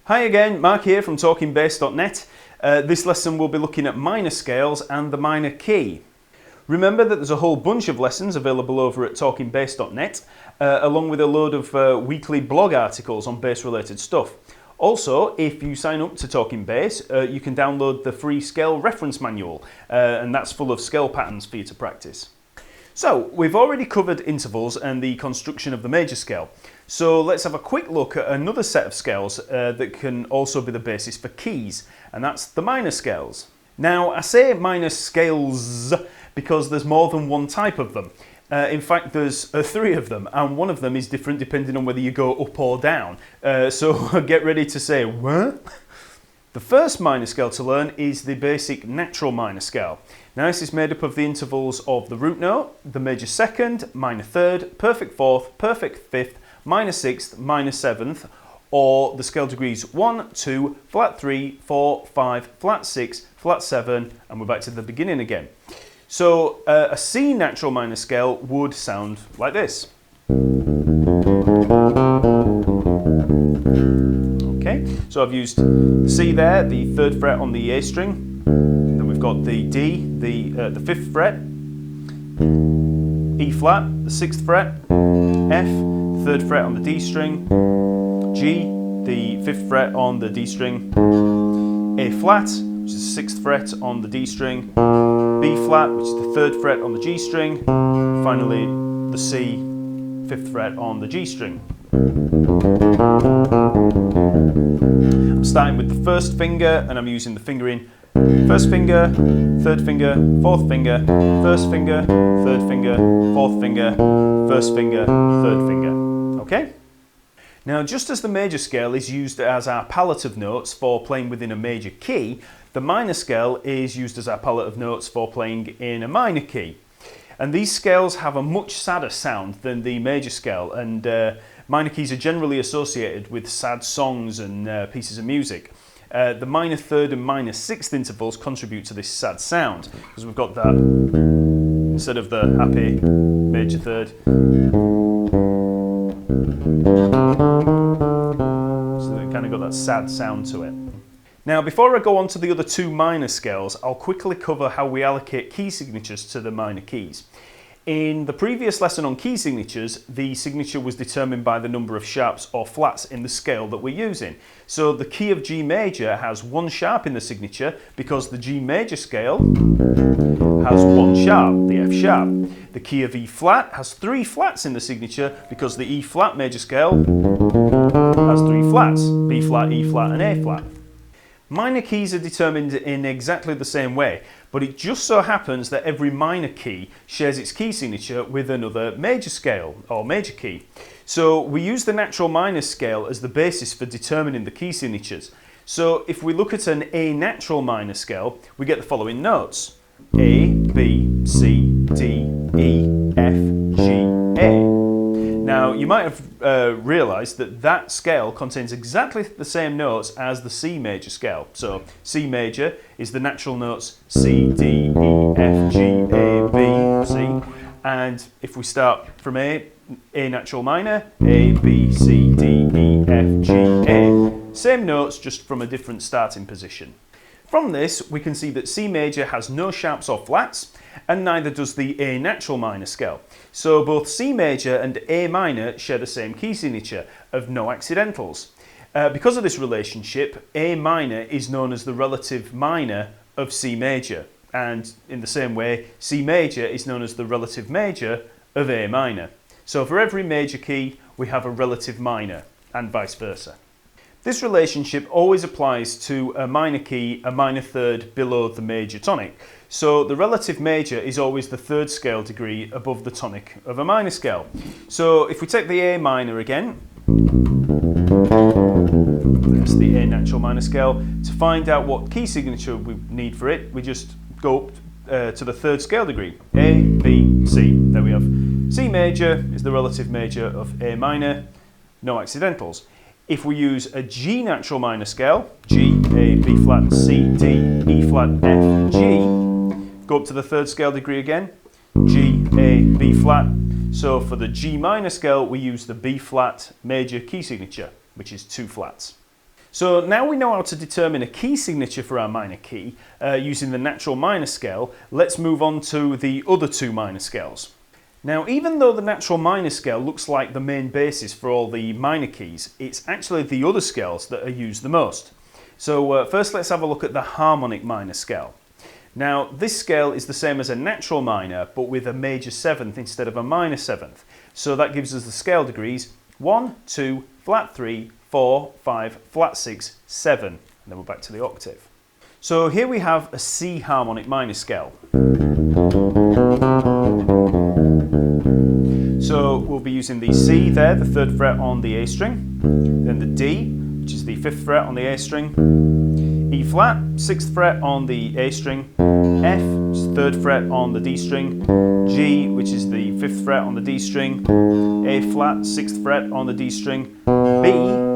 Hi again, Mark here from talkingbass.net. This lesson we'll be looking at minor scales and the minor key. Remember that there's a whole bunch of lessons available over at talkingbass.net, along with a load of weekly blog articles on bass related stuff. Also, if you sign up to Talking Bass, you can download the free scale reference manual, and that's full of scale patterns for you to practice. So, we've already covered intervals and the construction of the major scale. So let's have a quick look at another set of scales that can also be the basis for keys, and that's the minor scales. Now, I say minor scales because there's more than one type of them. In fact, there's three of them, and one of them is different depending on whether you go up or down. So get ready to say, what? The first minor scale to learn is the basic natural minor scale. Now this is made up of the intervals of the root note, the major second, minor third, perfect fourth, perfect fifth, minor sixth, minor seventh, or the scale degrees 1, 2, flat 3, 4, 5, flat 6, flat 7, and we're back to the beginning again. So a C natural minor scale would sound like this. Okay, so I've used C there, the third fret on the A string. Then we've got the D, the fifth fret, E flat, the sixth fret, F, third fret on the D string, G, the fifth fret on the D string, A flat, which is the sixth fret on the D string, B flat, which is the third fret on the G string, finally the C, fifth fret on the G string. I'm starting with the first finger and I'm using the fingering first finger, third finger, fourth finger, first finger, third finger, fourth finger, first finger, third finger. Okay? Now, just as the major scale is used as our palette of notes for playing within a major key, the minor scale is used as our palette of notes for playing in a minor key. And these scales have a much sadder sound than the major scale, and minor keys are generally associated with sad songs and pieces of music. The minor third and minor sixth intervals contribute to this sad sound, because we've got that, instead of the happy major third. So they've kind of got that sad sound to it. Now, before I go on to the other two minor scales, I'll quickly cover how we allocate key signatures to the minor keys. In the previous lesson on key signatures, the signature was determined by the number of sharps or flats in the scale that we're using. So the key of G major has one sharp in the signature because the G major scale has one sharp, the F sharp. The key of E flat has three flats in the signature because the E flat major scale has three flats, B flat, E flat and A flat. Minor keys are determined in exactly the same way, but it just so happens that every minor key shares its key signature with another major scale or major key. So we use the natural minor scale as the basis for determining the key signatures. So if we look at an A natural minor scale, we get the following notes: A, B, C, D, E, F, G, A. Now, you might have realised that that scale contains exactly the same notes as the C major scale. So, C major is the natural notes C, D, E, F, G, A, B, C. And if we start from A natural minor, A, B, C, D, E, F, G, A. Same notes, just from a different starting position. From this, we can see that C major has no sharps or flats, and neither does the A natural minor scale. So both C major and A minor share the same key signature of no accidentals. Because of this relationship, A minor is known as the relative minor of C major, and in the same way, C major is known as the relative major of A minor. So for every major key, we have a relative minor, and vice versa. This relationship always applies to a minor key, a minor third below the major tonic. So the relative major is always the third scale degree above the tonic of a minor scale. So if we take the A minor again, there's the A natural minor scale. To find out what key signature we need for it, we just go up to the third scale degree, A, B, C. There we have C major is the relative major of A minor, no accidentals. If we use a G natural minor scale, G, A, B flat, C, D, E flat, F, G, go up to the third scale degree again, G, A, B flat. So for the G minor scale, we use the B flat major key signature, which is two flats. So now we know how to determine a key signature for our minor key using the natural minor scale. Let's move on to the other two minor scales. Now, even though the natural minor scale looks like the main basis for all the minor keys, it's actually the other scales that are used the most. So first let's have a look at the harmonic minor scale. Now, this scale is the same as a natural minor, but with a major seventh instead of a minor seventh. So that gives us the scale degrees 1, 2, flat 3, 4, 5, flat 6, 7, and then we're back to the octave. So here we have a C harmonic minor scale. So we'll be using the C there, the 3rd fret on the A string, then the D, which is the 5th fret on the A string, E flat, 6th fret on the A string, F, which is the 3rd fret on the D string, G, which is the 5th fret on the D string, A flat, 6th fret on the D string, B,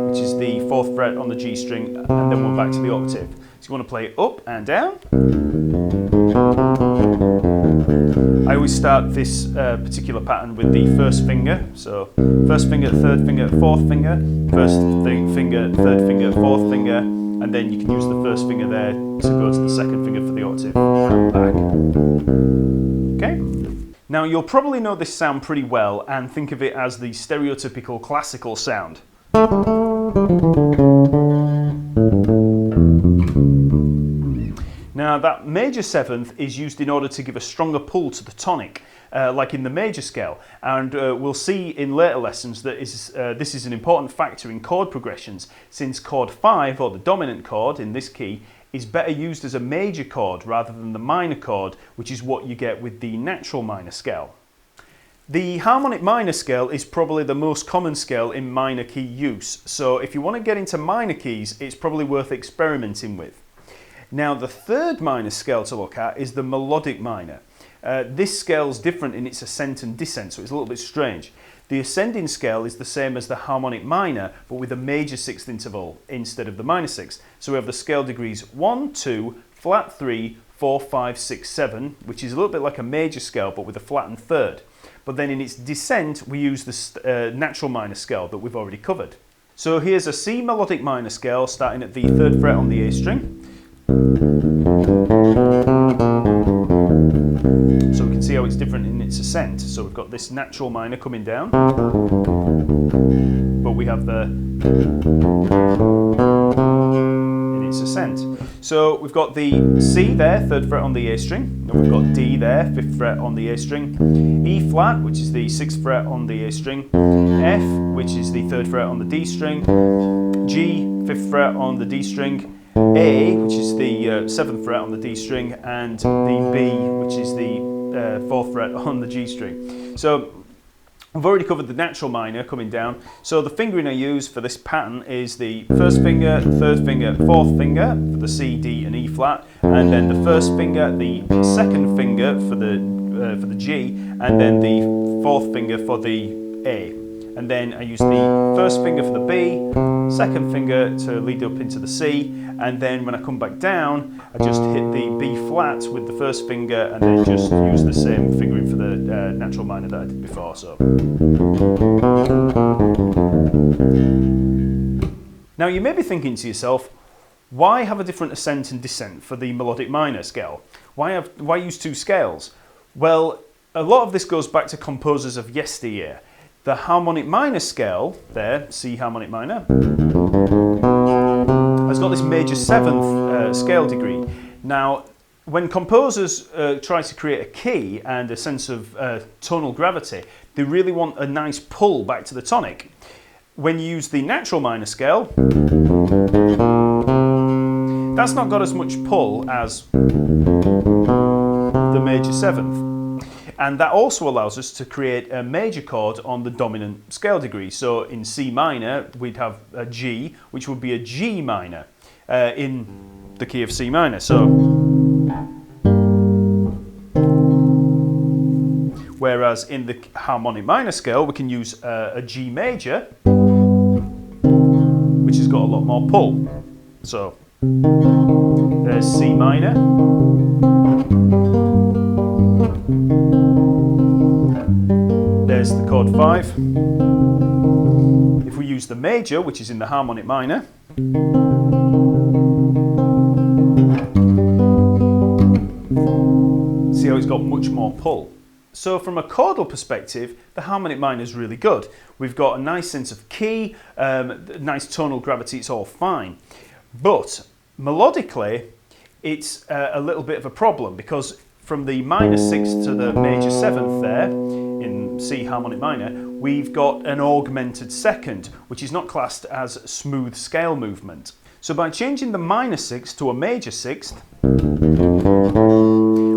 which is the 4th fret on the G string, and then we're back to the octave. So you want to play up and down. I always start this particular pattern with the first finger. So first finger, 3rd finger, 4th finger, first finger, 3rd finger, 4th finger, and then you can use the first finger there to go to the 2nd finger for the octave and back. Okay? Now you'll probably know this sound pretty well and think of it as the stereotypical classical sound. Now that major seventh is used in order to give a stronger pull to the tonic, like in the major scale, and we'll see in later lessons that this is an important factor in chord progressions, since chord 5, or the dominant chord in this key, is better used as a major chord rather than the minor chord, which is what you get with the natural minor scale. The harmonic minor scale is probably the most common scale in minor key use, so if you want to get into minor keys, it's probably worth experimenting with. Now the third minor scale to look at is the melodic minor. This scale is different in its ascent and descent, so it's a little bit strange. The ascending scale is the same as the harmonic minor, but with a major sixth interval instead of the minor sixth. So we have the scale degrees 1, 2, flat 3, 4, 5, 6, 7, which is a little bit like a major scale, but with a flattened third. But then in its descent, we use the natural minor scale that we've already covered. So here's a C melodic minor scale starting at the 3rd fret on the A string. So we can see how it's different in its ascent. So we've got this natural minor coming down, but we have the in its ascent. So we've got the C there, 3rd fret on the A string, and we've got D there, 5th fret on the A string, E flat, which is the 6th fret on the A string, F, which is the 3rd fret on the D string, G, 5th fret on the D string, A, which is the 7th fret on the D string, and the B, which is the 4th fret on the G string. So we've already covered the natural minor coming down. So the fingering I use for this pattern is the 1st finger, 3rd finger, 4th finger for the C, D, and E flat, and then the 1st finger, the 2nd finger for the G, and then the 4th finger for the A. And then I use the 1st finger for the B, 2nd finger to lead up into the C, and then when I come back down, I just hit the B flat with the 1st finger, and then just use the same fingering for the natural minor that I did before. So. Now you may be thinking to yourself, why have a different ascent and descent for the melodic minor scale? Why use two scales? Well, a lot of this goes back to composers of yesteryear. The harmonic minor scale, there, C harmonic minor, has got this major 7th scale degree. Now, when composers try to create a key and a sense of tonal gravity, they really want a nice pull back to the tonic. When you use the natural minor scale, that's not got as much pull as the major 7th. And that also allows us to create a major chord on the dominant scale degree. So in C minor, we'd have a G, which would be a G minor in the key of C minor. So, whereas in the harmonic minor scale, we can use a G major, which has got a lot more pull. So, there's C minor. There's the chord 5. If we use the major, which is in the harmonic minor, See how it's got much more pull. So from a chordal perspective, the harmonic minor is really good. We've got a nice sense of key, nice tonal gravity, it's all fine. But melodically, it's a little bit of a problem, because from the minor 6th to the major 7th there, in C harmonic minor, we've got an augmented second, which is not classed as smooth scale movement. So by changing the minor 6th to a major 6th,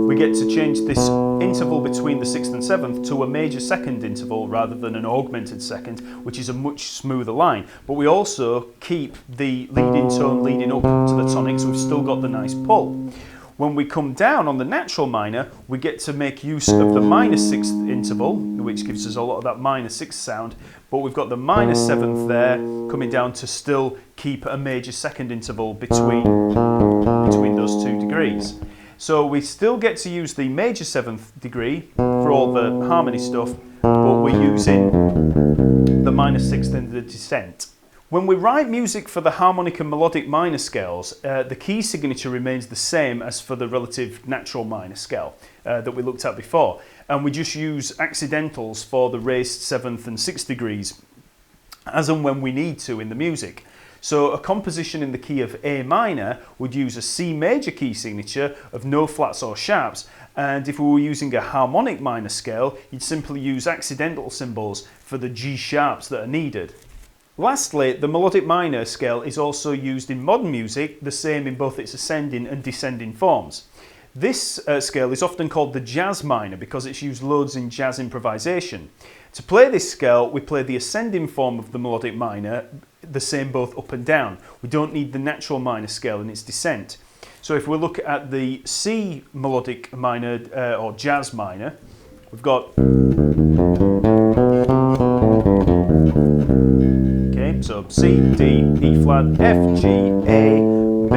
we get to change this interval between the 6th and 7th to a major second interval rather than an augmented second, which is a much smoother line. But we also keep the leading tone leading up to the tonic, so we've still got the nice pull. When we come down on the natural minor, we get to make use of the minor 6th interval, which gives us a lot of that minor 6th sound, but we've got the minor 7th there coming down to still keep a major second interval between those 2 degrees. So we still get to use the major 7th degree for all the harmony stuff, but we're using the minor 6th in the descent. When we write music for the harmonic and melodic minor scales, the key signature remains the same as for the relative natural minor scale that we looked at before. And we just use accidentals for the raised 7th and 6th degrees as and when we need to in the music. So a composition in the key of A minor would use a C major key signature of no flats or sharps, and if we were using a harmonic minor scale, you'd simply use accidental symbols for the G sharps that are needed. Lastly, the melodic minor scale is also used in modern music, the same in both its ascending and descending forms. This scale is often called the jazz minor because it's used loads in jazz improvisation. To play this scale, we play the ascending form of the melodic minor, the same both up and down. We don't need the natural minor scale in its descent. So if we look at the C melodic minor or jazz minor, we've got, okay, so C, D, E flat, F, G, A, B,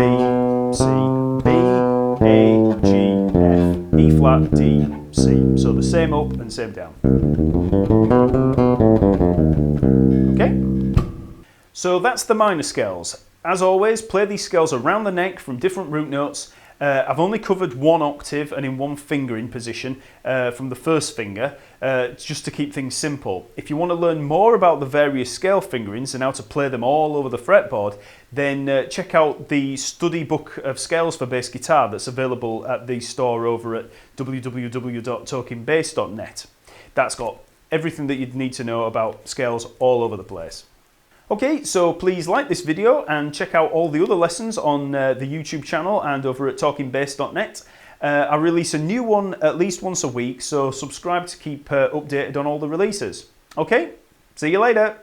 C, B, A, G, F, E flat, D, C. So the same up and same down. Okay? So that's the minor scales. As always, play these scales around the neck from different root notes. I've only covered 1 octave and in 1 fingering position from the first finger, just to keep things simple. If you want to learn more about the various scale fingerings and how to play them all over the fretboard, then check out the study book of scales for bass guitar that's available at the store over at www.talkingbass.net. That's got everything that you'd need to know about scales all over the place. Okay, so please like this video and check out all the other lessons on the YouTube channel and over at talkingbass.net. I release a new one at least once a week, so subscribe to keep updated on all the releases. Okay, see you later.